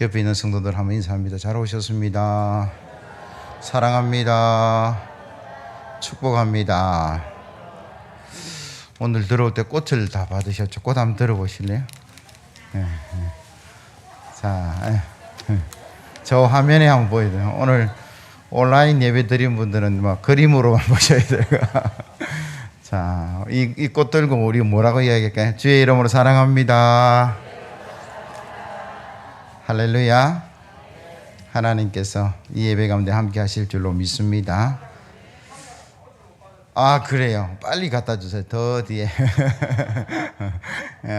옆에 있는 성도들 한번 인사합니다. 잘 오셨습니다. 사랑합니다. 축복합니다. 오늘 들어올 때 꽃을 다 받으셨죠? 꽃 한번 들어보실래요? 자, 저 화면에 한번 보여드려요. 오늘 온라인 예배 드린 분들은 막 그림으로만 보셔야 돼요. 자, 이 꽃 들고 우리 뭐라고 이야기할까요? 주의 이름으로 사랑합니다. 할렐루야. 하나님께서 이 예배 가운데 함께 하실 줄로 믿습니다. 아, 그래요. 빨리 갖다 주세요. 더 뒤에.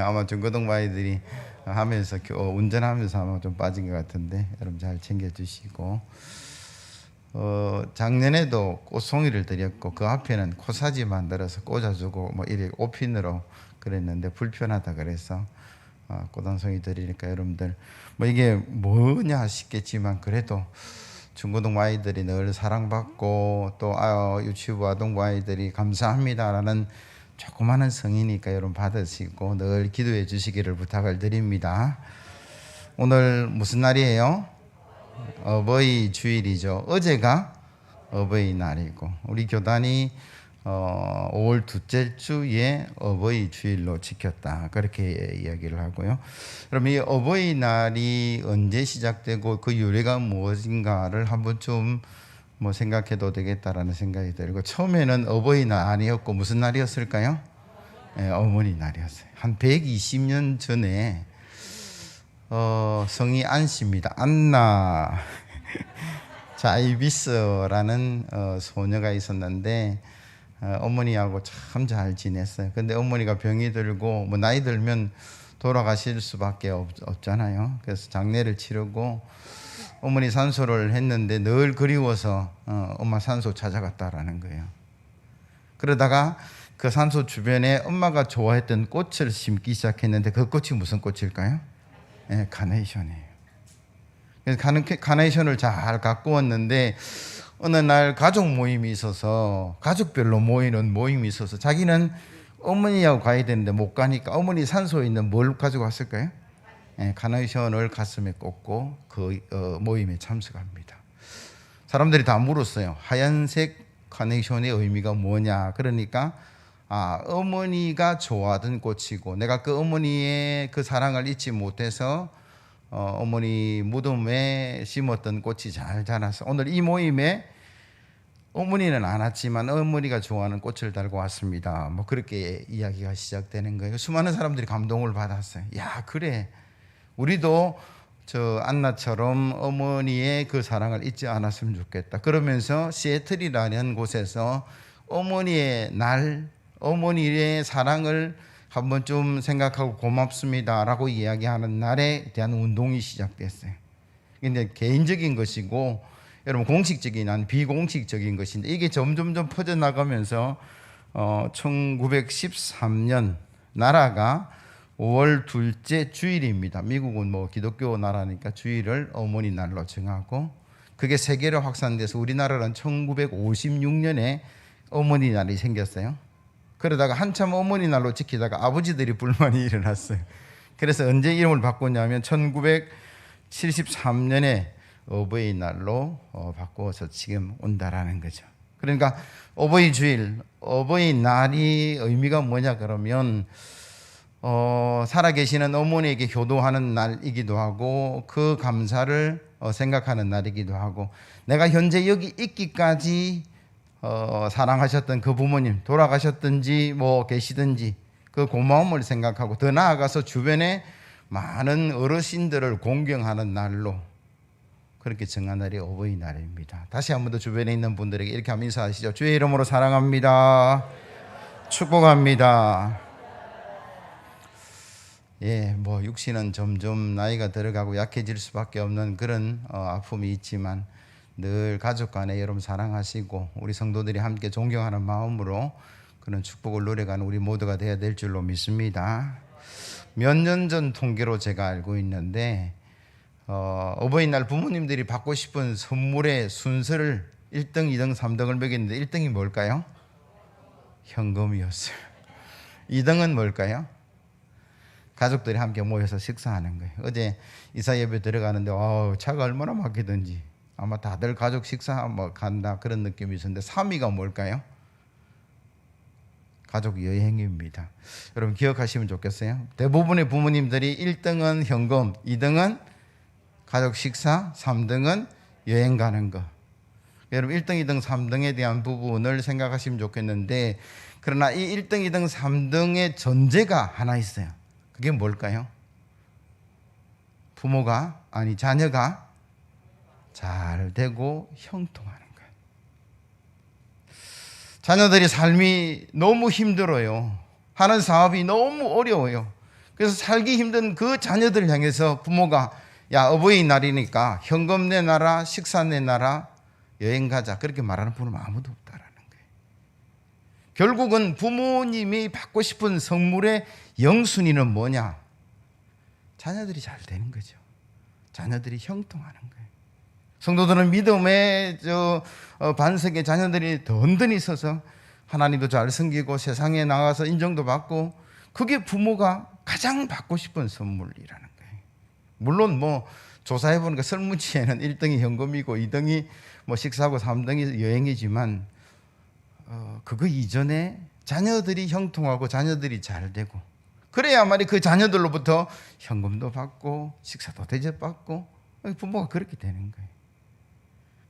아마 중고등 아이들이 하면서 운전하면서 아마 좀 빠진 것 같은데 여러분 잘 챙겨주시고, 작년에도 꽃송이를 드렸고 그 앞에는 코사지 만들어서 꽂아주고 뭐 이렇게 옷핀으로 그랬는데 불편하다 그래서 꽃 한 송이 드리니까 여러분들 뭐 이게 뭐냐 싶겠지만 그래도 중고등 아이들이 늘 사랑받고 또 유치부 아동부 아이들이 감사합니다라는 조그마한 성이니까 여러분 받으시고 늘 기도해 주시기를 부탁을 드립니다. 오늘 무슨 날이에요? 어버이 주일이죠. 어제가 어버이날이고 우리 교단이 5월 둘째 주에 어버이 주일로 지켰다 그렇게 이야기를 하고요. 그럼 이 어버이날이 언제 시작되고 그 유래가 무엇인가를 한번 좀 뭐 생각해도 되겠다라는 생각이 들고, 처음에는 어버이날 아니었고 무슨 날이었을까요? 어머니 날이었어요. 한 120년 전에 성이 안씨입니다. 안나 자이비스라는 소녀가 있었는데 어머니하고 참 잘 지냈어요. 근데 어머니가 병이 들고 뭐 나이 들면 돌아가실 수밖에 없잖아요. 그래서 장례를 치르고 어머니 산소를 했는데 늘 그리워서 엄마 산소 찾아갔다라는 거예요. 그러다가 그 산소 주변에 엄마가 좋아했던 꽃을 심기 시작했는데 그 꽃이 무슨 꽃일까요? 카네이션이에요. 그래서 카네이션을 잘 가꾸었는데 어느 날 가족 모임이 있어서, 가족별로 모이는 모임이 있어서 자기는 어머니하고 가야 되는데 못 가니까 어머니 산소에 있는 뭘 가지고 왔을까요? 카네이션을 가슴에 꽂고 그 모임에 참석합니다. 사람들이 다 물었어요. 하얀색 카네이션의 의미가 뭐냐. 그러니까 어머니가 좋아하던 꽃이고 내가 그 어머니의 그 사랑을 잊지 못해서 어머니 무덤에 심었던 꽃이 잘 자라서 오늘 이 모임에 어머니는 안 왔지만 어머니가 좋아하는 꽃을 달고 왔습니다. 뭐 그렇게 이야기가 시작되는 거예요. 수많은 사람들이 감동을 받았어요. 야, 그래, 우리도 저 안나처럼 어머니의 그 사랑을 잊지 않았으면 좋겠다. 그러면서 시애틀이라는 곳에서 어머니의 날, 어머니의 사랑을 한번 좀 생각하고 고맙습니다라고 이야기하는 날에 대한 운동이 시작됐어요. 근데 개인적인 것이고 여러분 공식적인 아니 비공식적인 것인데 이게 점점점 퍼져나가면서 1913년 나라가 5월 둘째 주일입니다. 미국은 뭐 기독교 나라니까 주일을 어머니 날로 정하고 그게 세계로 확산돼서 우리나라는 1956년에 어머니 날이 생겼어요. 그러다가 한참 어머니 날로 지키다가 아버지들이 불만이 일어났어요. 그래서 언제 이름을 바꿨냐면 1973년에 어버이날로 바꾸어서 지금 온다라는 거죠. 그러니까 어버이 주일, 어버이날이 의미가 뭐냐 그러면 살아계시는 어머니에게 효도하는 날이기도 하고 그 감사를 생각하는 날이기도 하고 내가 현재 여기 있기까지 사랑하셨던 그 부모님 돌아가셨든지 뭐 계시든지 그 고마움을 생각하고 더 나아가서 주변에 많은 어르신들을 공경하는 날로 그렇게 정한 날이 어버이날입니다. 다시 한 번 더 주변에 있는 분들에게 이렇게 한번 인사하시죠. 주의 이름으로 사랑합니다. 축복합니다. 뭐 육신은 점점 나이가 들어가고 약해질 수밖에 없는 그런 아픔이 있지만 늘 가족 간에 여러분 사랑하시고 우리 성도들이 함께 존경하는 마음으로 그런 축복을 누려가는 우리 모두가 되어야 될 줄로 믿습니다. 몇 년 전 통계로 제가 알고 있는데 어버이날 부모님들이 받고 싶은 선물의 순서를 1등, 2등, 3등을 매겼는데 1등이 뭘까요? 현금이었어요. 2등은 뭘까요? 가족들이 함께 모여서 식사하는 거예요. 어제 이사 예배 들어가는데 차가 얼마나 막히던지 아마 다들 가족 식사 간다 그런 느낌이 있었는데 3위가 뭘까요? 가족 여행입니다. 여러분 기억하시면 좋겠어요. 대부분의 부모님들이 1등은 현금, 2등은 가족 식사, 3등은 여행 가는 거. 여러분 1등, 2등, 3등에 대한 부분을 생각하시면 좋겠는데, 그러나 이 1등, 2등, 3등의 전제가 하나 있어요. 그게 뭘까요? 자녀가 잘 되고 형통하는 거예요. 자녀들이 삶이 너무 힘들어요. 하는 사업이 너무 어려워요. 그래서 살기 힘든 그 자녀들을 향해서 부모가 어버이날이니까 현금 내놔라, 식사 내놔라, 여행 가자 그렇게 말하는 분은 아무도 없다라는 거예요. 결국은 부모님이 받고 싶은 선물의 영순위는 뭐냐? 자녀들이 잘 되는 거죠. 자녀들이 형통하는 거예요. 성도들은 믿음의 반석에 자녀들이 든든히 서서 하나님도 잘 섬기고 세상에 나가서 인정도 받고, 그게 부모가 가장 받고 싶은 선물이라는 거예요. 물론 조사해 보니까 설문지에는 1등이 현금이고 2등이 식사하고 3등이 여행이지만 그거 이전에 자녀들이 형통하고 자녀들이 잘 되고, 그래야말이 그 자녀들로부터 현금도 받고 식사도 대접받고 부모가 그렇게 되는 거예요.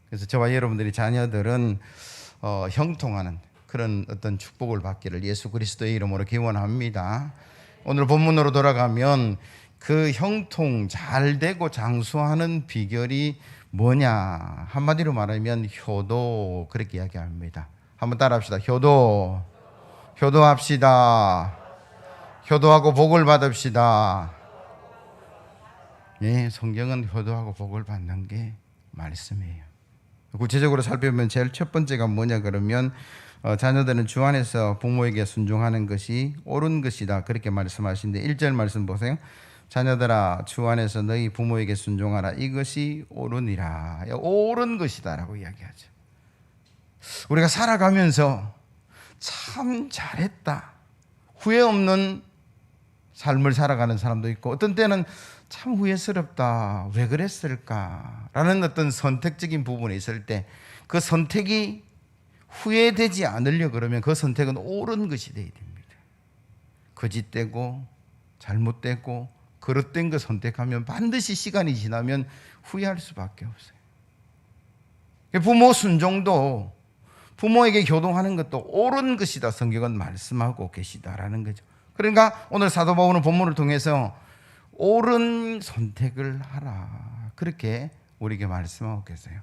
그래서 저와 여러분들이 자녀들은 형통하는 그런 어떤 축복을 받기를 예수 그리스도의 이름으로 기원합니다. 오늘 본문으로 돌아가면 그 형통 잘 되고 장수하는 비결이 뭐냐? 한마디로 말하면 효도, 그렇게 이야기합니다. 한번 따라합시다. 효도합시다. 효도하고 복을 받읍시다. 예, 성경은 효도하고 복을 받는 게 말씀이에요. 구체적으로 살펴보면 제일 첫 번째가 뭐냐 그러면 자녀들은 주 안에서 부모에게 순종하는 것이 옳은 것이다, 그렇게 말씀하시는데 1절 말씀 보세요. 자녀들아 주 안에서 너희 부모에게 순종하라, 이것이 옳으니라. 옳은 것이다 라고 이야기하죠. 우리가 살아가면서 참 잘했다, 후회 없는 삶을 살아가는 사람도 있고, 어떤 때는 참 후회스럽다, 왜 그랬을까 라는 어떤 선택적인 부분이 있을 때 그 선택이 후회되지 않으려 그러면 그 선택은 옳은 것이 되어야 됩니다. 거짓되고 잘못되고 그릇된 거 선택하면 반드시 시간이 지나면 후회할 수밖에 없어요. 부모 순종도, 부모에게 효동하는 것도 옳은 것이다, 성경은 말씀하고 계시다라는 거죠. 그러니까 오늘 사도 바울은 본문을 통해서 옳은 선택을 하라, 그렇게 우리에게 말씀하고 계세요.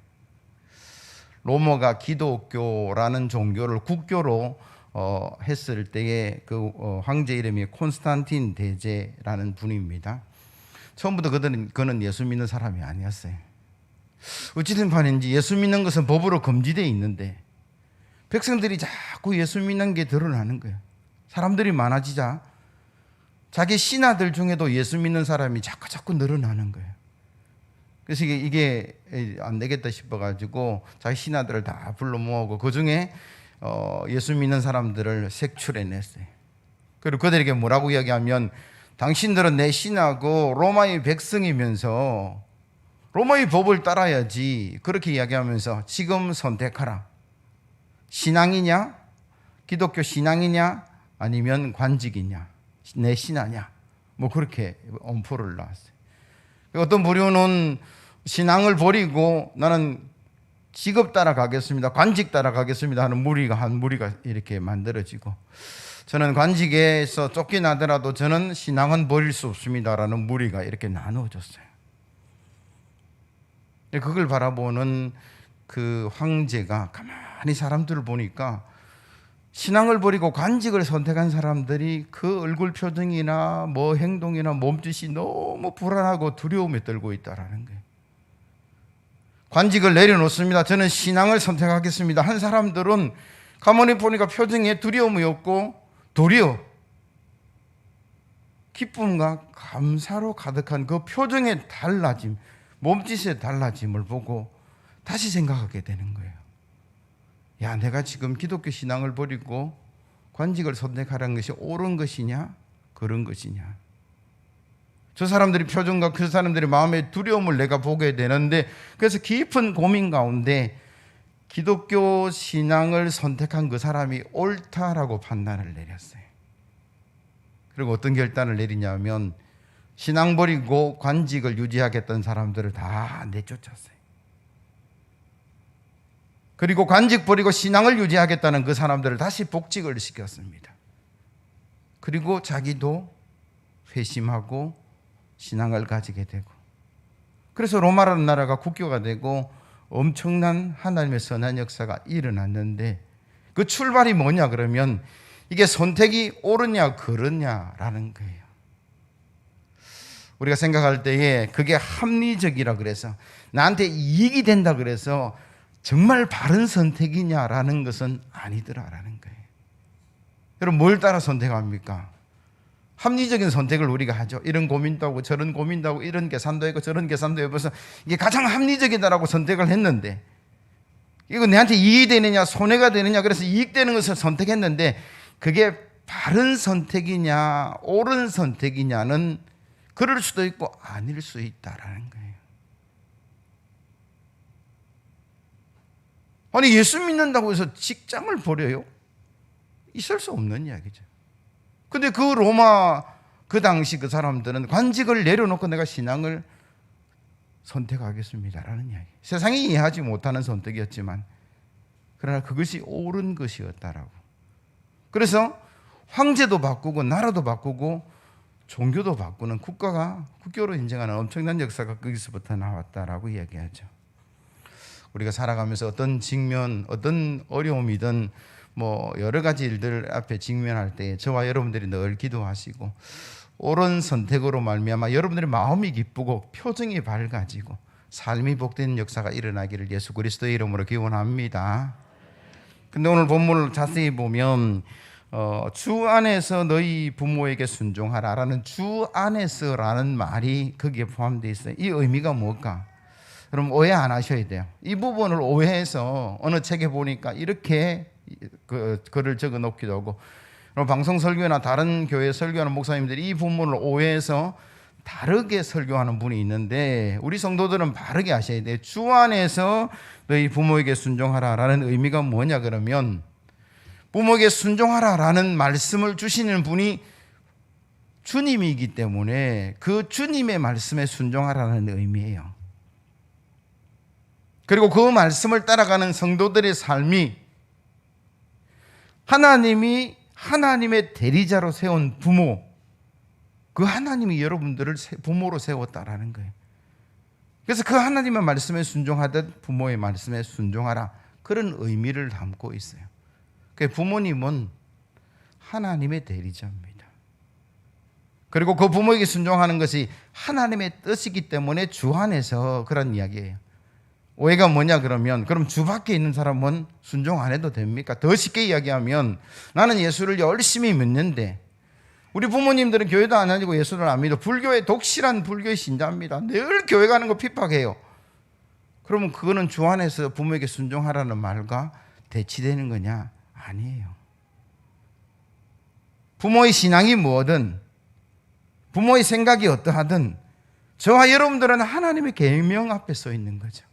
로마가 기독교라는 종교를 국교로 했을 때에 그 황제 이름이 콘스탄틴 대제라는 분입니다. 처음부터 그는 예수 믿는 사람이 아니었어요. 어찌된 판인지 예수 믿는 것은 법으로 금지되어 있는데 백성들이 자꾸 예수 믿는 게 드러나는 거예요. 사람들이 많아지자 자기 신하들 중에도 예수 믿는 사람이 자꾸 늘어나는 거예요. 그래서 이게 안 되겠다 싶어가지고 자기 신하들을 다 불러 모으고 그 중에 예수 믿는 사람들을 색출해냈어요. 그리고 그들에게 뭐라고 이야기하면, 당신들은 내 신하고 로마의 백성이면서 로마의 법을 따라야지, 그렇게 이야기하면서 지금 선택하라. 신앙이냐, 기독교 신앙이냐, 아니면 관직이냐, 내 신하냐, 그렇게 엄포를 놨어요. 어떤 부류는 신앙을 버리고 나는 직업 따라가겠습니다, 관직 따라가겠습니다 하는 한 무리가 이렇게 만들어지고, 저는 관직에서 쫓겨나더라도 저는 신앙은 버릴 수 없습니다라는 무리가 이렇게 나누어졌어요. 그걸 바라보는 그 황제가 가만히 사람들을 보니까 신앙을 버리고 관직을 선택한 사람들이 그 얼굴 표정이나 행동이나 몸짓이 너무 불안하고 두려움에 떨고 있다라는 거예요. 관직을 내려놓습니다, 저는 신앙을 선택하겠습니다 한 사람들은 가만히 보니까 표정에 두려움이 없고 도리어 기쁨과 감사로 가득한 그 표정의 달라짐, 몸짓의 달라짐을 보고 다시 생각하게 되는 거예요. 내가 지금 기독교 신앙을 버리고 관직을 선택하라는 것이 옳은 것이냐, 그런 것이냐. 저 사람들이 표정과 그 사람들의 마음의 두려움을 내가 보게 되는데, 그래서 깊은 고민 가운데 기독교 신앙을 선택한 그 사람이 옳다라고 판단을 내렸어요. 그리고 어떤 결단을 내리냐면 신앙 버리고 관직을 유지하겠다는 사람들을 다 내쫓았어요. 그리고 관직 버리고 신앙을 유지하겠다는 그 사람들을 다시 복직을 시켰습니다. 그리고 자기도 회심하고 신앙을 가지게 되고, 그래서 로마라는 나라가 국교가 되고 엄청난 하나님의 선한 역사가 일어났는데, 그 출발이 뭐냐 그러면 이게 선택이 옳으냐 그르냐라는 거예요. 우리가 생각할 때에 그게 합리적이라 그래서 나한테 이익이 된다 그래서 정말 바른 선택이냐라는 것은 아니더라라는 거예요. 여러분, 뭘 따라 선택합니까? 합리적인 선택을 우리가 하죠. 이런 고민도 하고 저런 고민도 하고 이런 계산도 하고 저런 계산도 해봐서 이게 가장 합리적이다라고 선택을 했는데, 이거 내한테 이익이 되느냐 손해가 되느냐, 그래서 이익되는 것을 선택했는데 그게 바른 선택이냐 옳은 선택이냐는 그럴 수도 있고 아닐 수 있다라는 거예요. 아니, 예수 믿는다고 해서 직장을 버려요? 있을 수 없는 이야기죠. 근데 그 로마 그 당시 그 사람들은 관직을 내려놓고 내가 신앙을 선택하겠습니다라는 이야기. 세상이 이해하지 못하는 선택이었지만 그러나 그것이 옳은 것이었다라고. 그래서 황제도 바꾸고 나라도 바꾸고 종교도 바꾸는 국교로 인정하는 엄청난 역사가 거기서부터 나왔다라고 이야기하죠. 우리가 살아가면서 어떤 직면, 어떤 어려움이든 뭐 여러 가지 일들 앞에 직면할 때 저와 여러분들이 늘 기도하시고 옳은 선택으로 말미암아 여러분들의 마음이 기쁘고 표정이 밝아지고 삶이 복된 역사가 일어나기를 예수 그리스도의 이름으로 기원합니다. 근데 오늘 본문을 자세히 보면 주 안에서 너희 부모에게 순종하라라는 주 안에서라는 말이 거기에 포함되어 있어요. 이 의미가 뭘까? 여러분, 오해 안 하셔야 돼요. 이 부분을 오해해서 어느 책에 보니까 이렇게 글을 적어 놓기도 하고, 방송 설교나 다른 교회 설교하는 목사님들이 이 부분을 오해해서 다르게 설교하는 분이 있는데, 우리 성도들은 바르게 하셔야 돼요. 주 안에서 너희 부모에게 순종하라라는 의미가 뭐냐 그러면, 부모에게 순종하라라는 말씀을 주시는 분이 주님이기 때문에 그 주님의 말씀에 순종하라는 의미예요. 그리고 그 말씀을 따라가는 성도들의 삶이 하나님이 하나님의 대리자로 세운 부모, 그 하나님이 여러분들을 부모로 세웠다라는 거예요. 그래서 그 하나님의 말씀에 순종하듯 부모의 말씀에 순종하라, 그런 의미를 담고 있어요. 부모님은 하나님의 대리자입니다. 그리고 그 부모에게 순종하는 것이 하나님의 뜻이기 때문에 주 안에서 그런 이야기예요. 오해가 뭐냐 그러면, 그럼 주 밖에 있는 사람은 순종 안 해도 됩니까? 더 쉽게 이야기하면, 나는 예수를 열심히 믿는데 우리 부모님들은 교회도 안 다니고 예수를 안 믿어, 불교의 독실한 불교의 신자입니다. 늘 교회 가는 거 핍박해요. 그러면 그거는 주 안에서 부모에게 순종하라는 말과 대치되는 거냐? 아니에요. 부모의 신앙이 뭐든, 부모의 생각이 어떠하든 저와 여러분들은 하나님의 계명 앞에 서 있는 거죠.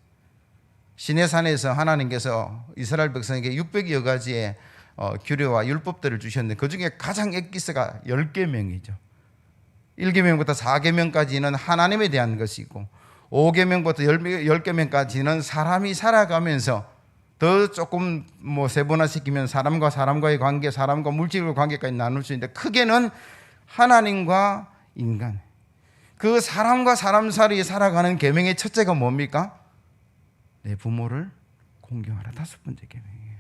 시내산에서 하나님께서 이스라엘 백성에게 600여 가지의 규례와 율법들을 주셨는데 그 중에 가장 엑기스가 10계명이죠. 1계명부터 4계명까지는 하나님에 대한 것이고 5계명부터 10계명까지는 사람이 살아가면서 더 조금 세분화시키면 사람과 사람과의 관계, 사람과 물질의 관계까지 나눌 수 있는데, 크게는 하나님과 인간, 그 사람과 사람 사이에 살아가는 계명의 첫째가 뭡니까? 내 부모를 공경하라. 5번째 계명이에요.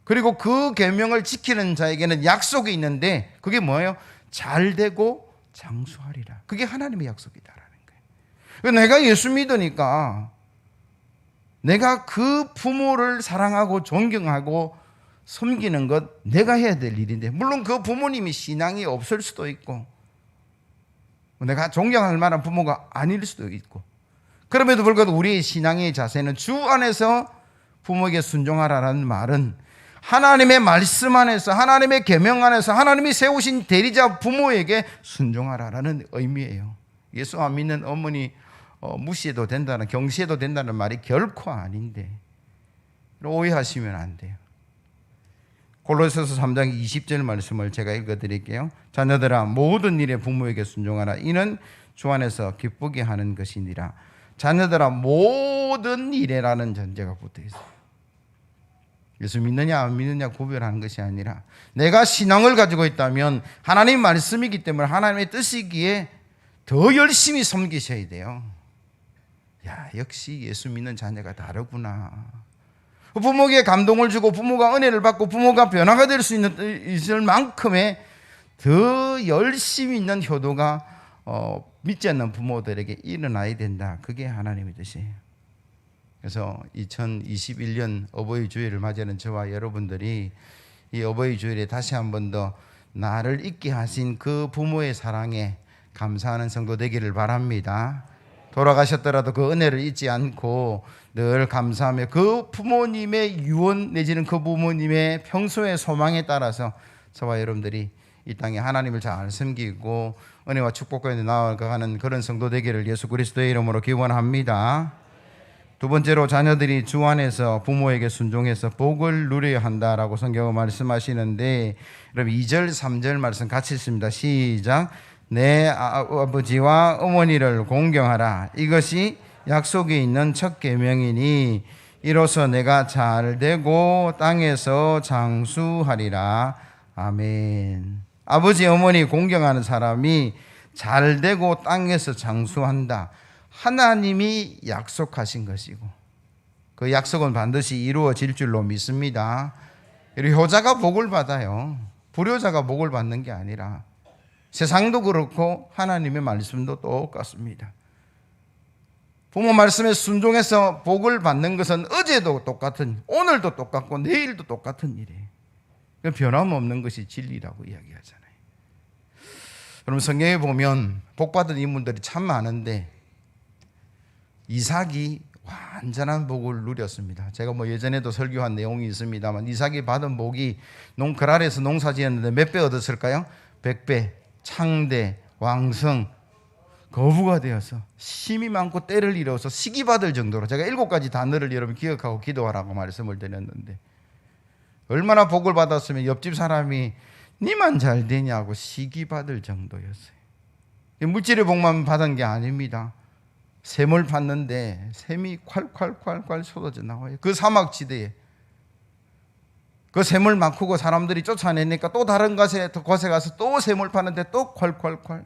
그리고 그 계명을 지키는 자에게는 약속이 있는데 그게 뭐예요? 잘 되고 장수하리라. 그게 하나님의 약속이다라는 거예요. 내가 예수 믿으니까 내가 그 부모를 사랑하고 존경하고 섬기는 것 내가 해야 될 일인데, 물론 그 부모님이 신앙이 없을 수도 있고 내가 존경할 만한 부모가 아닐 수도 있고, 그럼에도 불구하고 우리의 신앙의 자세는 주 안에서 부모에게 순종하라는 말은 하나님의 말씀 안에서, 하나님의 계명 안에서 하나님이 세우신 대리자 부모에게 순종하라라는 의미예요. 예수 안 믿는 어머니 무시해도 된다는, 경시해도 된다는 말이 결코 아닌데 오해하시면 안 돼요. 골로새서 3장 20절 말씀을 제가 읽어드릴게요. 자녀들아 모든 일에 부모에게 순종하라. 이는 주 안에서 기쁘게 하는 것이니라. 자녀들아 모든 일에라는 전제가 붙어 있어요. 예수 믿느냐 안 믿느냐 구별하는 것이 아니라 내가 신앙을 가지고 있다면 하나님 말씀이기 때문에 하나님의 뜻이기에 더 열심히 섬기셔야 돼요. 야, 역시 예수 믿는 자녀가 다르구나. 부모에게 감동을 주고 부모가 은혜를 받고 부모가 변화가 될 수 있을 만큼의 더 열심히 있는 효도가 믿지 않는 부모들에게 일어나야 된다. 그게 하나님의 뜻이에요. 그래서 2021년 어버이 주일을 맞이하는 저와 여러분들이 이 어버이 주일에 다시 한 번 더 나를 잊게 하신 그 부모의 사랑에 감사하는 성도 되기를 바랍니다. 돌아가셨더라도 그 은혜를 잊지 않고 늘 감사하며 그 부모님의 유언 내지는 그 부모님의 평소의 소망에 따라서 저와 여러분들이 이 땅에 하나님을 잘 섬기고 은혜와 축복 가운데 나아가는 그런 성도 되기를 예수 그리스도의 이름으로 기원합니다. 두 번째로 자녀들이 주 안에서 부모에게 순종해서 복을 누려야 한다라고 성경은 말씀하시는데, 여러분 2절 3절 말씀 같이 읽습니다. 시작. 내 아버지와 어머니를 공경하라. 이것이 약속이 있는 첫 계명이니 이로써 내가 잘되고 땅에서 장수하리라. 아멘. 아버지 어머니 공경하는 사람이 잘되고 땅에서 장수한다. 하나님이 약속하신 것이고 그 약속은 반드시 이루어질 줄로 믿습니다. 효자가 복을 받아요. 불효자가 복을 받는 게 아니라 세상도 그렇고 하나님의 말씀도 똑같습니다. 부모 말씀에 순종해서 복을 받는 것은 어제도 똑같은, 오늘도 똑같고 내일도 똑같은 일이에요. 변함없는 것이 진리라고 이야기하잖아요. 여러분 성경에 보면 복받은 인물들이 참 많은데 이삭이 완전한 복을 누렸습니다. 제가 예전에도 설교한 내용이 있습니다만 이삭이 받은 복이 그랄에서 농사 지었는데 몇 배 얻었을까요? 100배, 창대, 왕성, 거부가 되어서 힘이 많고 때를 이뤄서 시기받을 정도로, 제가 7가지 단어를 여러분 기억하고 기도하라고 말씀을 드렸는데 얼마나 복을 받았으면 옆집 사람이 니만 잘 되냐고 시기받을 정도였어요. 물질의 복만 받은 게 아닙니다. 샘을 팠는데 샘이 콸콸콸콸 쏟아져 나와요. 그 사막지대에 그 샘을 막고 사람들이 쫓아내니까 또 다른 곳에 가서 또 샘을 파는데 또 콸콸콸.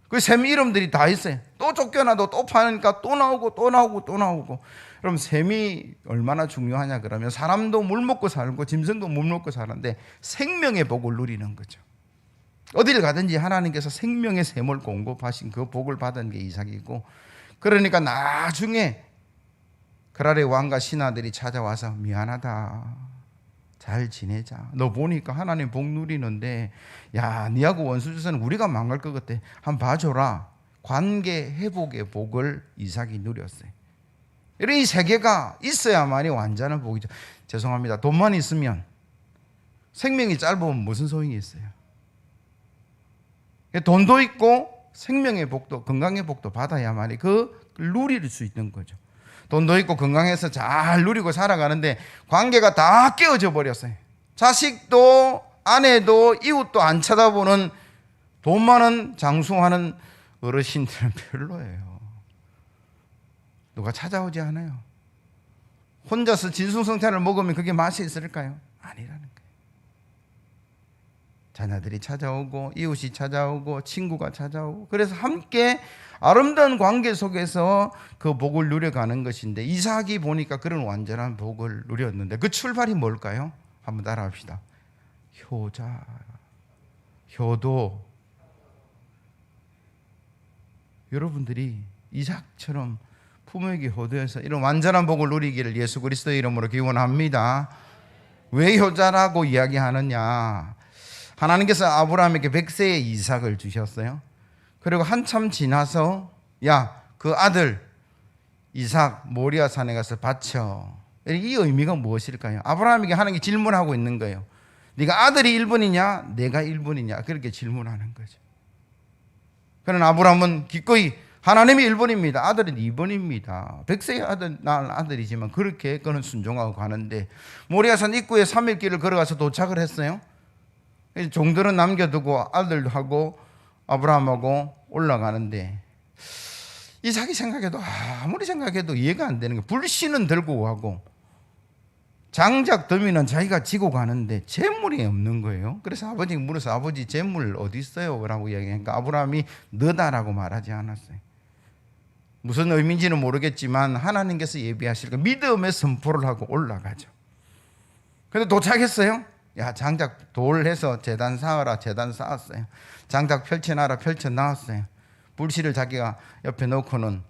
그 샘 이름들이 다 있어요. 또 쫓겨나도 또 파니까 또 나오고 또 나오고 또 나오고. 그럼 샘이 얼마나 중요하냐 그러면 사람도 물 먹고 살고 짐승도 물 먹고 사는데 생명의 복을 누리는 거죠. 어디를 가든지 하나님께서 생명의 샘을 공급하신 그 복을 받은 게 이삭이고, 그러니까 나중에 그랄의 왕과 신하들이 찾아와서 미안하다, 잘 지내자, 너 보니까 하나님 복 누리는데 야 니하고 원수져서는 우리가 망할 것 같아, 한번 봐줘라. 관계 회복의 복을 이삭이 누렸어요. 이 세 개가 있어야만이 완전한 복이죠. 죄송합니다. 돈만 있으면 생명이 짧으면 무슨 소용이 있어요? 돈도 있고 생명의 복도, 건강의 복도 받아야만이 그걸 누릴 수 있는 거죠. 돈도 있고 건강해서 잘 누리고 살아가는데 관계가 다 깨어져 버렸어요. 자식도 아내도 이웃도 안 쳐다보는 돈 많은 장수하는 어르신들은 별로예요. 누가 찾아오지 않아요. 혼자서 진수성찬을 먹으면 그게 맛이 있을까요? 아니라는 거예요. 자녀들이 찾아오고 이웃이 찾아오고 친구가 찾아오고, 그래서 함께 아름다운 관계 속에서 그 복을 누려가는 것인데, 이삭이 보니까 그런 완전한 복을 누렸는데 그 출발이 뭘까요? 한번 따라합시다. 효자, 효도. 여러분들이 이삭처럼 부모에게 효도해서 이런 완전한 복을 누리기를 예수 그리스도의 이름으로 기원합니다. 왜 효자라고 이야기하느냐? 하나님께서 아브라함에게 100세의 이삭을 주셨어요. 그리고 한참 지나서 야, 그 아들 이삭 모리아 산에 가서 바쳐. 이 의미가 무엇일까요? 아브라함에게 하나님이 질문하고 있는 거예요. 네가 아들이 1번이냐 내가 1번이냐 그렇게 질문하는 거죠. 그러나 아브라함은 기꺼이 하나님이 1번입니다. 아들은 2번입니다. 100세의 아들, 낳은 아들이지만 그렇게 그는 순종하고 가는데 모리아산 입구에 3일 길을 걸어가서 도착을 했어요. 종들은 남겨두고 아들하고 아브라함하고 올라가는데 이삭이 생각해도 아무리 생각해도 이해가 안 되는 거예요. 불신은 들고 가고 장작 더미는 자기가 지고 가는데 재물이 없는 거예요. 그래서 아버지가 물어서 아버지 재물 어디 있어요? 라고 이야기하니까 아브라함이 너다라고 말하지 않았어요. 무슨 의미인지는 모르겠지만 하나님께서 예비하실 거 믿음의 선포를 하고 올라가죠. 근데 도착했어요. 야, 장작 돌 해서 제단 쌓아라. 제단 쌓았어요. 장작 펼쳐놔라. 펼쳐놨어요. 불씨를 자기가 옆에 놓고는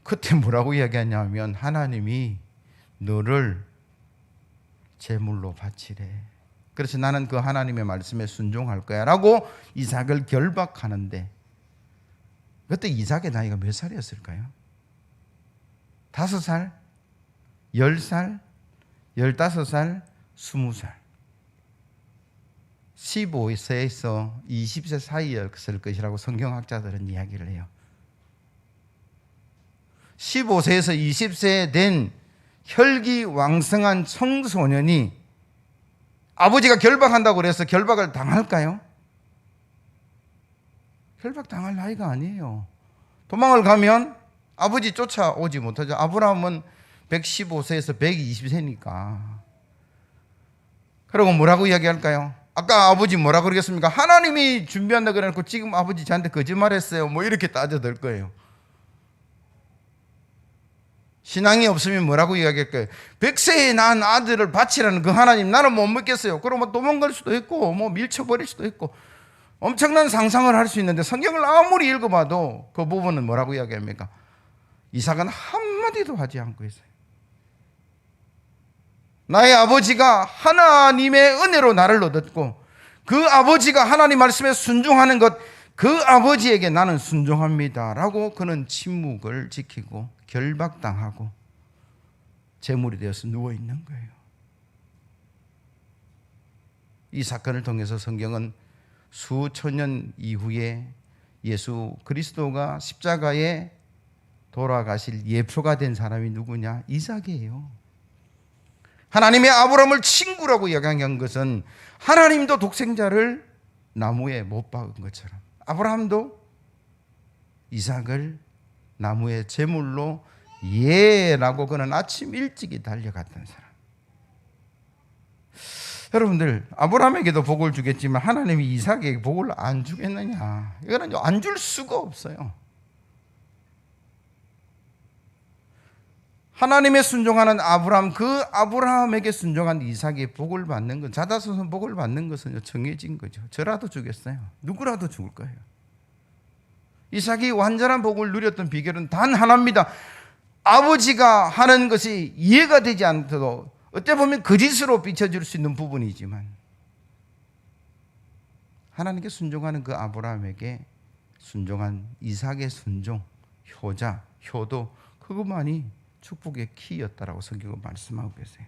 그때 뭐라고 이야기하냐면 하나님이 너를 제물로 바치래. 그래서 나는 그 하나님의 말씀에 순종할 거야 라고 이삭을 결박하는데 그때 이삭의 나이가 몇 살이었을까요? 5살? 10살? 15살? 20살 15세에서 20세 사이였을 것이라고 성경학자들은 이야기를 해요. 15세에서 20세 된 혈기왕성한 청소년이 아버지가 결박한다고 그래서 결박을 당할까요? 결박당할 나이가 아니에요. 도망을 가면 아버지 쫓아오지 못하죠. 아브라함은 115세에서 120세니까. 그리고 뭐라고 이야기할까요? 아까 아버지 뭐라 그러겠습니까? 하나님이 준비한다 그래놓고 지금 아버지 저한테 거짓말했어요. 뭐 이렇게 따져들 거예요. 신앙이 없으면 뭐라고 이야기할까요? 100세에 낳은 아들을 바치라는 그 하나님 나는 못 믿겠어요. 그러면 도망갈 수도 있고 뭐 밀쳐버릴 수도 있고 엄청난 상상을 할 수 있는데 성경을 아무리 읽어봐도 그 부분은 뭐라고 이야기합니까? 이삭은 한마디도 하지 않고 있어요. 나의 아버지가 하나님의 은혜로 나를 얻었고 그 아버지가 하나님 말씀에 순종하는 것 그 아버지에게 나는 순종합니다 라고 그는 침묵을 지키고 결박당하고 제물이 되어서 누워있는 거예요. 이 사건을 통해서 성경은 수천 년 이후에 예수 그리스도가 십자가에 돌아가실 예표가 된 사람이 누구냐? 이삭이에요. 하나님의 아브라함을 친구라고 이야기한 것은 하나님도 독생자를 나무에 못 박은 것처럼 아브라함도 이삭을 나무의 제물로 예라고 그는 아침 일찍이 달려갔던 사람. 여러분들 아브라함에게도 복을 주겠지만 하나님이 이삭에게 복을 안 주겠느냐? 이거는 안 줄 수가 없어요. 하나님의 순종하는 아브라함, 그 아브라함에게 순종한 이삭이 복을 받는 것, 자다소선 복을 받는 것은 정해진 거죠. 저라도 주겠어요. 누구라도 죽을 거예요. 이삭이 완전한 복을 누렸던 비결은 단 하나입니다. 아버지가 하는 것이 이해가 되지 않더라도 어때 보면 거짓으로 비춰질 수 있는 부분이지만 하나님께 순종하는 그 아브라함에게 순종한 이삭의 순종, 효자, 효도 그것만이 축복의 키였다라고 성경은 말씀하고 계세요.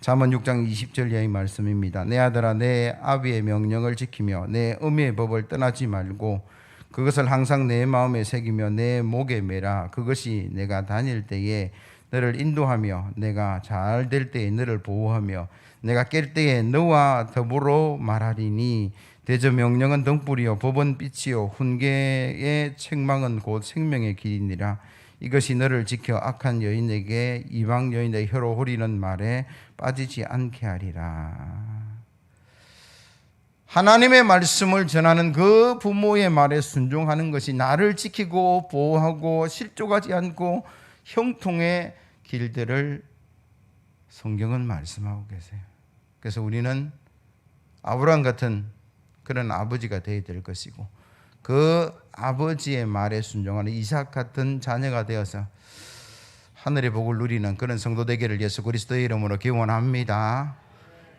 잠언 6장 20절 이하의 말씀입니다. 내 아들아 내 아비의 명령을 지키며 내 어미의 법을 떠나지 말고 그것을 항상 내 마음에 새기며 내 목에 매라. 그것이 내가 다닐 때에 너를 인도하며 내가 잘 될 때에 너를 보호하며 내가 깰 때에 너와 더불어 말하리니 대저 명령은 등불이요 법은 빛이요 훈계의 책망은 곧 생명의 길이니라. 이것이 너를 지켜 악한 여인에게 이방 여인의 혀로 후리는 말에 빠지지 않게 하리라. 하나님의 말씀을 전하는 그 부모의 말에 순종하는 것이 나를 지키고 보호하고 실족하지 않고 형통의 길들을 성경은 말씀하고 계세요. 그래서 우리는 아브라함 같은 그런 아버지가 되어야 될 것이고 그 아버지의 말에 순종하는 이삭 같은 자녀가 되어서 하늘의 복을 누리는 그런 성도 되기를 예수 그리스도의 이름으로 기원합니다.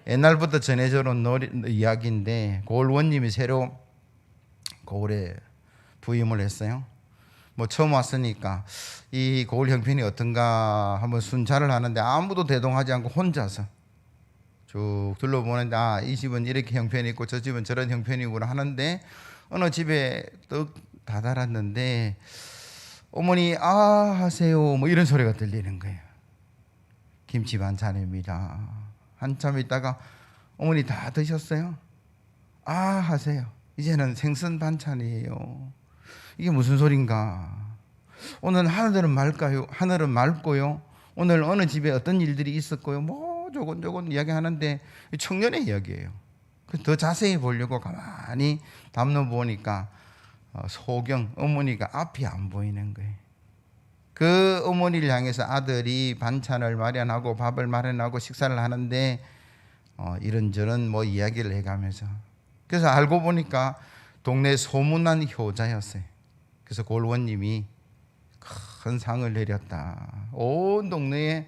옛날부터 전해져 온 이야기인데 고을 원님이 새로 고을에 부임을 했어요. 뭐 처음 왔으니까 이 고을 형편이 어떤가 한번 순찰을 하는데 아무도 대동하지 않고 혼자서 쭉 둘러보는데 이 집은 이렇게 형편이 있고 저 집은 저런 형편이구나 하는데 어느 집에 떡 다다랐는데 어머니 하세요 뭐 이런 소리가 들리는 거예요. 김치 반찬입니다. 한참 있다가 어머니 다 드셨어요? 하세요. 이제는 생선 반찬이에요. 이게 무슨 소린가? 오늘 하늘은 맑아요. 하늘은 맑고요. 오늘 어느 집에 어떤 일들이 있었고요. 뭐 조곤조곤 이야기하는데 청년의 이야기예요. 더 자세히 보려고 가만히 담너 보니까 소경 어머니가 앞이 안 보이는 거예요. 그 어머니를 향해서 아들이 반찬을 마련하고 밥을 마련하고 식사를 하는데 이런저런 뭐 이야기를 해가면서 그래서 알고 보니까 동네 소문난 효자였어요. 그래서 골원님이 큰 상을 내렸다. 온 동네에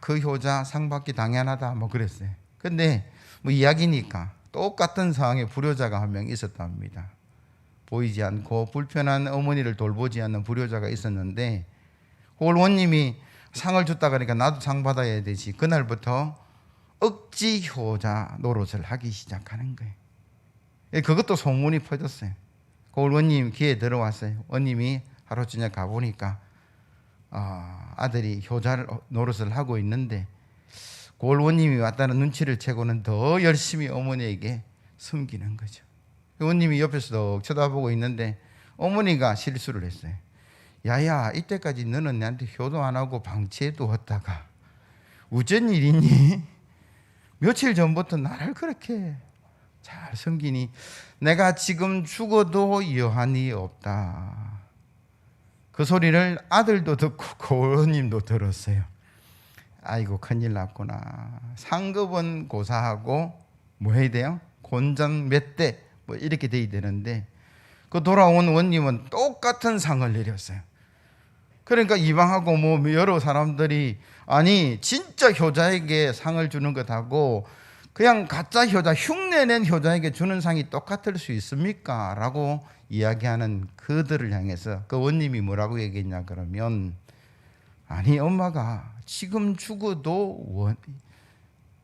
그 효자 상 받기 당연하다 뭐 그랬어요. 근데 뭐 이야기니까 똑같은 상황에 불효자가 한 명 있었답니다. 보이지 않고 불편한 어머니를 돌보지 않는 불효자가 있었는데 골원님이 상을 줬다 그러니까 나도 상 받아야 되지. 그날부터 억지 효자 노릇을 하기 시작하는 거예요. 그것도 소문이 퍼졌어요. 골원님 귀에 들어왔어요. 원님이 하루 저녁 가보니까 아들이 효자 노릇을 하고 있는데 골원님이 왔다는 눈치를 채고는 더 열심히 어머니에게 숨기는 거죠. 원님이 옆에서 쳐다보고 있는데 어머니가 실수를 했어요. 야야, 이때까지 너는 내한테 효도 안 하고 방치해 두었다가 어쩐 일이니? 며칠 전부터 나를 그렇게 잘 섬기니 내가 지금 죽어도 여한이 없다. 그 소리를 아들도 듣고 고은님도 들었어요. 아이고 큰일 났구나. 상급은 고사하고 뭐 해야 돼요? 곤장 몇 대 뭐 이렇게 돼야 되는데 그 돌아온 원님은 똑같은 상을 내렸어요. 그러니까 이방하고 뭐 여러 사람들이 아니 진짜 효자에게 상을 주는 것하고 그냥 가짜 효자 흉내낸 효자에게 주는 상이 똑같을 수 있습니까? 라고 이야기하는 그들을 향해서 그 원님이 뭐라고 얘기했냐 그러면 아니 엄마가 지금 죽어도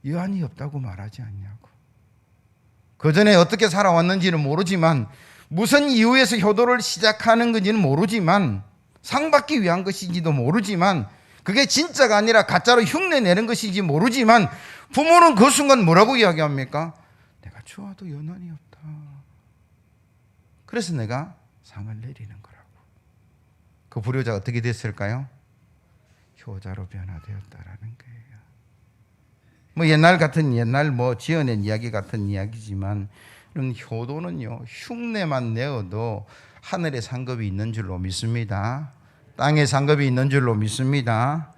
여한이 없다고 말하지 않냐고. 그 전에 어떻게 살아왔는지는 모르지만 무슨 이유에서 효도를 시작하는 건지는 모르지만 상 받기 위한 것인지도 모르지만 그게 진짜가 아니라 가짜로 흉내내는 것인지 모르지만 부모는 그 순간 뭐라고 이야기합니까? 내가 좋아도 연한이 없다. 그래서 내가 상을 내리는 거라고. 그 불효자가 어떻게 됐을까요? 효자로 변화되었다라는 거예요. 뭐 옛날 뭐 지어낸 이야기 같은 이야기지만 이런 효도는요 흉내만 내어도 하늘에 상급이 있는 줄로 믿습니다. 땅에 상급이 있는 줄로 믿습니다.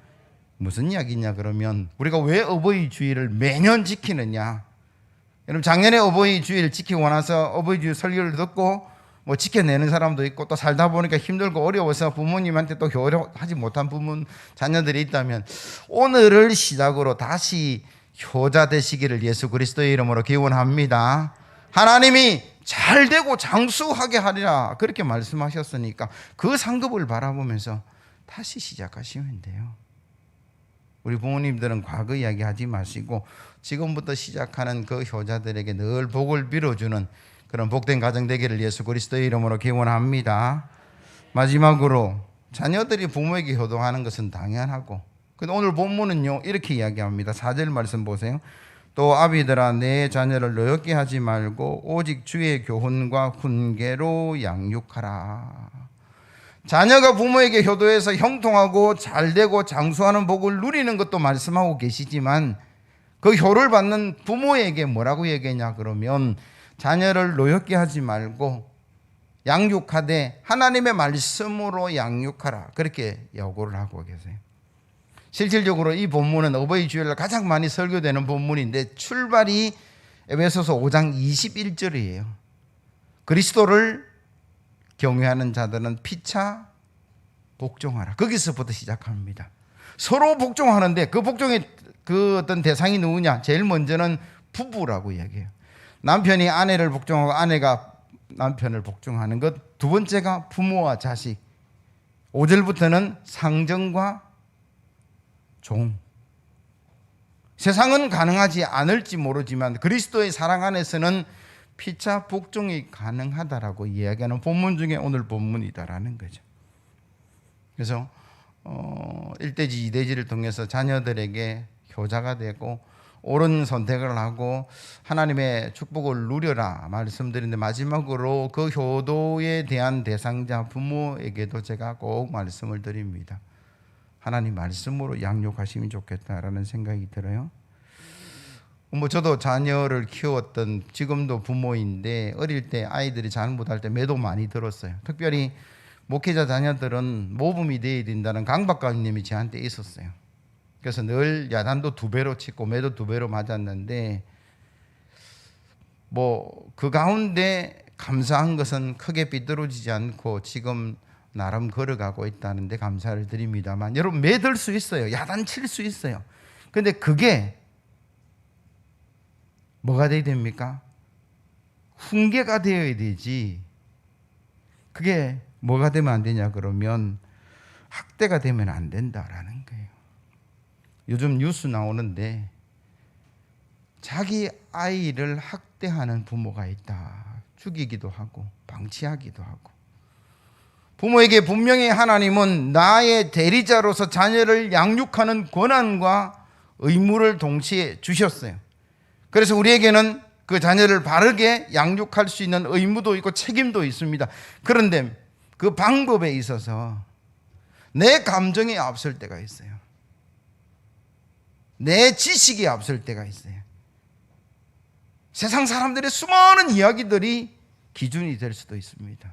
무슨 이야기냐 그러면 우리가 왜 어버이 주일을 매년 지키느냐. 여러분 작년에 어버이 주일 지키고 나서 어버이 주일 설교를 듣고 뭐 지켜내는 사람도 있고 또 살다 보니까 힘들고 어려워서 부모님한테 또 효도하지 못한 부모 자녀들이 있다면 오늘을 시작으로 다시 효자 되시기를 예수 그리스도의 이름으로 기원합니다. 하나님이 잘 되고 장수하게 하리라 그렇게 말씀하셨으니까 그 상급을 바라보면서 다시 시작하시면 돼요. 우리 부모님들은 과거 이야기하지 마시고 지금부터 시작하는 그 효자들에게 늘 복을 빌어주는 그런 복된 가정 되기를 예수 그리스도의 이름으로 기원합니다. 마지막으로 자녀들이 부모에게 효도하는 것은 당연하고 근데 오늘 본문은요 이렇게 이야기합니다. 4절 말씀 보세요. 또 아비들아 내 자녀를 노엽게 하지 말고 오직 주의 교훈과 훈계로 양육하라. 자녀가 부모에게 효도해서 형통하고 잘되고 장수하는 복을 누리는 것도 말씀하고 계시지만 그 효를 받는 부모에게 뭐라고 얘기했냐 그러면 자녀를 노엽게 하지 말고 양육하되 하나님의 말씀으로 양육하라 그렇게 요구를 하고 계세요. 실질적으로 이 본문은 어버이 주일날 가장 많이 설교되는 본문인데 출발이 에베소서 5장 21절이에요. 그리스도를 경외하는 자들은 피차 복종하라. 거기서부터 시작합니다. 서로 복종하는데 그 복종의 그 어떤 대상이 누구냐? 제일 먼저는 부부라고 이야기해요. 남편이 아내를 복종하고 아내가 남편을 복종하는 것. 두 번째가 부모와 자식. 5절부터는 상정과 종. 세상은 가능하지 않을지 모르지만 그리스도의 사랑 안에서는 피차 복종이 가능하다라고 이야기하는 본문 중에 오늘 본문이다라는 거죠. 그래서 1대지 2대지를 통해서 자녀들에게 효자가 되고 옳은 선택을 하고 하나님의 축복을 누려라 말씀드리는데, 마지막으로 그 효도에 대한 대상자 부모에게도 제가 꼭 말씀을 드립니다. 하나님 말씀으로 양육하시면 좋겠다라는 생각이 들어요. 저도 자녀를 키웠던, 지금도 부모인데 어릴 때 아이들이 잘못할 때 매도 많이 들었어요. 특별히 목회자 자녀들은 모범이 되어야 된다는 강박관념이 저한테 있었어요. 그래서 늘 야단도 2배로 치고 매도 2배로 맞았는데, 그 가운데 감사한 것은 크게 삐뚤어지지 않고 지금 나름 걸어가고 있다는데 감사를 드립니다만, 여러분 매들 수 있어요. 야단 칠 수 있어요. 근데 그게 뭐가 되어야 됩니까? 훈계가 되어야 되지. 그게 뭐가 되면 안 되냐 그러면 학대가 되면 안 된다라는 거예요. 요즘 뉴스 나오는데 자기 아이를 학대하는 부모가 있다. 죽이기도 하고 방치하기도 하고. 부모에게 분명히 하나님은 나의 대리자로서 자녀를 양육하는 권한과 의무를 동시에 주셨어요. 그래서 우리에게는 그 자녀를 바르게 양육할 수 있는 의무도 있고 책임도 있습니다. 그런데 그 방법에 있어서 내 감정이 앞설 때가 있어요. 내 지식이 앞설 때가 있어요. 세상 사람들의 수많은 이야기들이 기준이 될 수도 있습니다.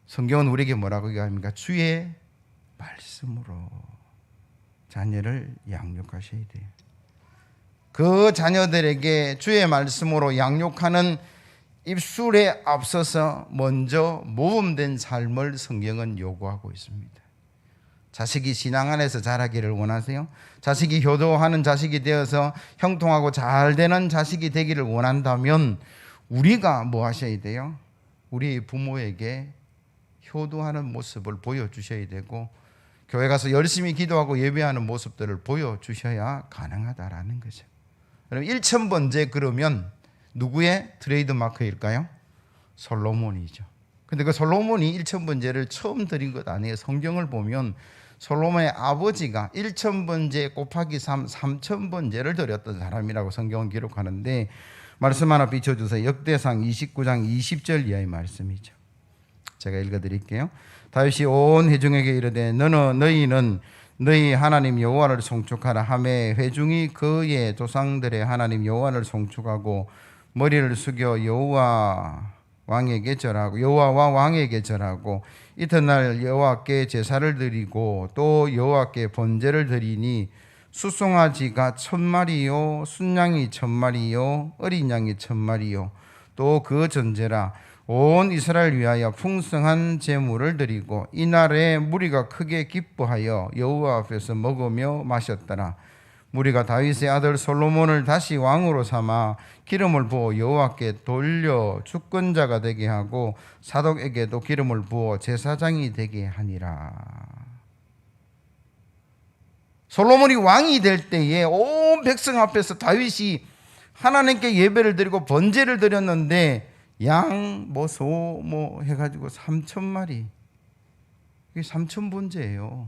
성경은 우리에게 뭐라고 얘기합니까? 주의 말씀으로 자녀를 양육하셔야 돼요. 그 자녀들에게 주의 말씀으로 양육하는 입술에 앞서서 먼저 모범된 삶을 성경은 요구하고 있습니다. 자식이 신앙 안에서 자라기를 원하세요? 자식이 효도하는 자식이 되어서 형통하고 잘 되는 자식이 되기를 원한다면 우리가 뭐 하셔야 돼요? 우리 부모에게 효도하는 모습을 보여주셔야 되고, 교회 가서 열심히 기도하고 예배하는 모습들을 보여주셔야 가능하다라는 거죠. 그럼 1000번째 그러면 누구의 트레이드 마크일까요? 솔로몬이죠. 근데 그 솔로몬이 1000번째를 처음 드린 것 아니에요. 성경을 보면 솔로몬의 아버지가 1000번째 곱하기 3, 3000번째를 드렸던 사람이라고 성경은 기록하는데, 말씀 하나 비춰주세요. 역대상 29장 20절 이하의 말씀이죠. 제가 읽어드릴게요. 다윗이 온 회중에게 이르되 너희는 너희 하나님 여호와를 송축하라 하매 회중이 그의 조상들의 하나님 여호와를 송축하고 머리를 숙여 여호와 왕에게 절하고 이튿날 여호와께 제사를 드리고 또 여호와께 번제를 드리니 숫송아지가 1000마리요 순양이 1000마리요 어린 양이 1000마리요 또 그 전제라 온 이스라엘 위하여 풍성한 제물을 드리고 이날에 무리가 크게 기뻐하여 여호와 앞에서 먹으며 마셨더라. 무리가 다윗의 아들 솔로몬을 다시 왕으로 삼아 기름을 부어 여호와께 돌려 주권자가 되게 하고 사독에게도 기름을 부어 제사장이 되게 하니라. 솔로몬이 왕이 될 때에 온 백성 앞에서 다윗이 하나님께 예배를 드리고 번제를 드렸는데 양, 소, 해가지고 3000마리. 이게 3000번제예요.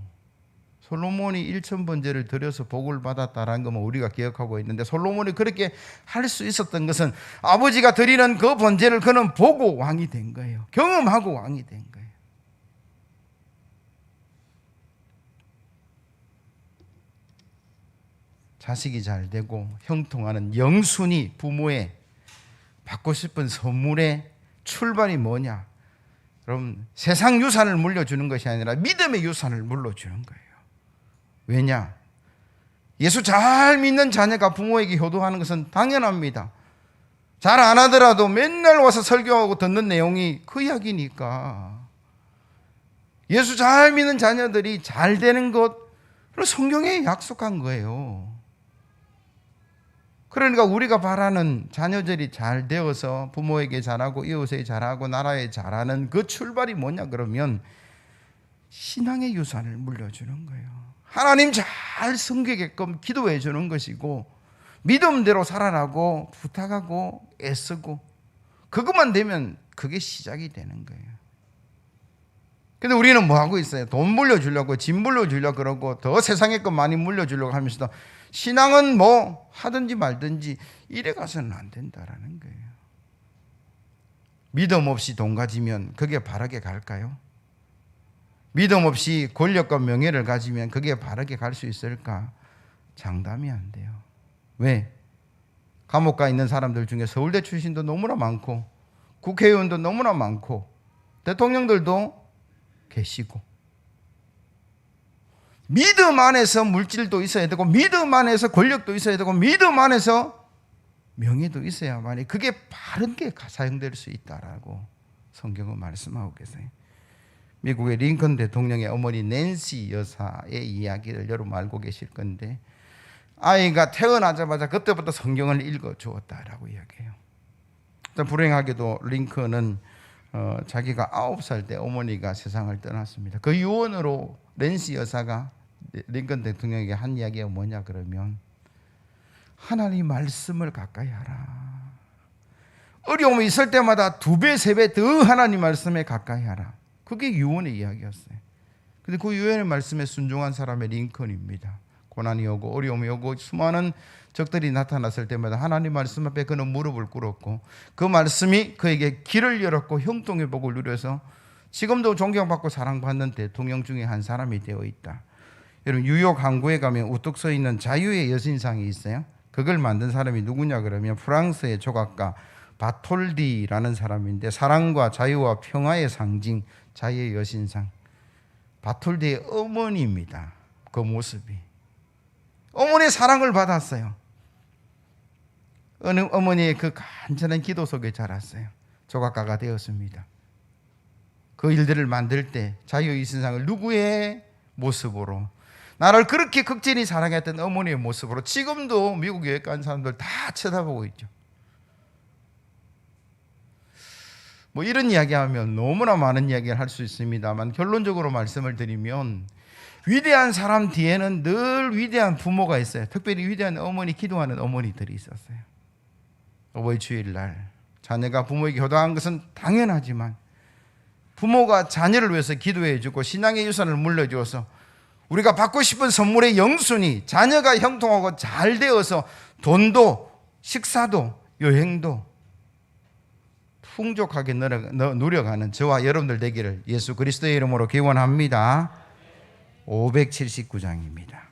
솔로몬이 1000번제를 드려서 복을 받았다라는 것만 우리가 기억하고 있는데, 솔로몬이 그렇게 할 수 있었던 것은 아버지가 드리는 그 번제를 그는 보고 왕이 된 거예요. 경험하고 왕이 된 거예요. 자식이 잘 되고 형통하는 영순이 부모의 받고 싶은 선물의 출발이 뭐냐? 여러분, 세상 유산을 물려주는 것이 아니라 믿음의 유산을 물려주는 거예요. 왜냐? 예수 잘 믿는 자녀가 부모에게 효도하는 것은 당연합니다. 잘 안 하더라도 맨날 와서 설교하고 듣는 내용이 그 이야기니까. 예수 잘 믿는 자녀들이 잘 되는 것, 성경에 약속한 거예요. 그러니까 우리가 바라는 자녀들이 잘 되어서 부모에게 잘하고 이웃에 잘하고 나라에 잘하는 그 출발이 뭐냐 그러면 신앙의 유산을 물려주는 거예요. 하나님 잘 섬기게끔 기도해 주는 것이고 믿음대로 살아나고 부탁하고 애쓰고 그것만 되면 그게 시작이 되는 거예요. 근데 우리는 뭐 하고 있어요? 돈 물려주려고 집 물려주려고 그러고 더 세상의 것 많이 물려주려고 하면서도 신앙은 뭐 하든지 말든지 이래 가서는 안 된다라는 거예요. 믿음 없이 돈 가지면 그게 바르게 갈까요? 믿음 없이 권력과 명예를 가지면 그게 바르게 갈 수 있을까? 장담이 안 돼요. 왜? 감옥 가 있는 사람들 중에 서울대 출신도 너무나 많고 국회의원도 너무나 많고 대통령들도 계시고 믿음 안에서 물질도 있어야 되고 믿음 안에서 권력도 있어야 되고 믿음 안에서 명예도 있어야만이 그게 바르게 사용될 수 있다라고 성경은 말씀하고 계세요. 미국의 링컨 대통령의 어머니 낸시 여사의 이야기를 여러분 알고 계실 건데 아이가 태어나자마자 그때부터 성경을 읽어주었다라고 이야기해요. 불행하게도 링컨은 자기가 9살 때 어머니가 세상을 떠났습니다. 그 유언으로 낸시 여사가 링컨 대통령에게 한 이야기가 뭐냐 그러면 하나님 말씀을 가까이 하라. 어려움이 있을 때마다 2배, 3배 더 하나님 말씀에 가까이 하라. 그게 유언의 이야기였어요. 근데 그 유언의 말씀에 순종한 사람의 링컨입니다. 고난이 오고 어려움이 오고 수많은 적들이 나타났을 때마다 하나님 말씀 앞에 그는 무릎을 꿇었고 그 말씀이 그에게 길을 열었고 형통의 복을 누려서 지금도 존경받고 사랑받는 대통령 중에 한 사람이 되어 있다. 여러분 뉴욕 항구에 가면 우뚝 서 있는 자유의 여신상이 있어요. 그걸 만든 사람이 누구냐 그러면 프랑스의 조각가 바톨디라는 사람인데 사랑과 자유와 평화의 상징 자유의 여신상 바톨디의 어머니입니다. 그 모습이 어머니의 사랑을 받았어요. 어느 어머니의 그 간절한 기도 속에 자랐어요. 조각가가 되었습니다. 그 일들을 만들 때 자유의 여신상을 누구의 모습으로 나를 그렇게 극진히 사랑했던 어머니의 모습으로 지금도 미국 여행 간 사람들 다 쳐다보고 있죠. 뭐 이런 이야기하면 너무나 많은 이야기를 할 수 있습니다만 결론적으로 말씀을 드리면 위대한 사람 뒤에는 늘 위대한 부모가 있어요. 특별히 위대한 어머니, 기도하는 어머니들이 있었어요. 어버이 주일날 자녀가 부모에게 효도한 것은 당연하지만 부모가 자녀를 위해서 기도해 주고 신앙의 유산을 물려주어서 우리가 받고 싶은 선물의 영순위 자녀가 형통하고 잘 되어서 돈도 식사도 여행도 풍족하게 누려가는 저와 여러분들 되기를 예수 그리스도의 이름으로 기원합니다. 579장입니다.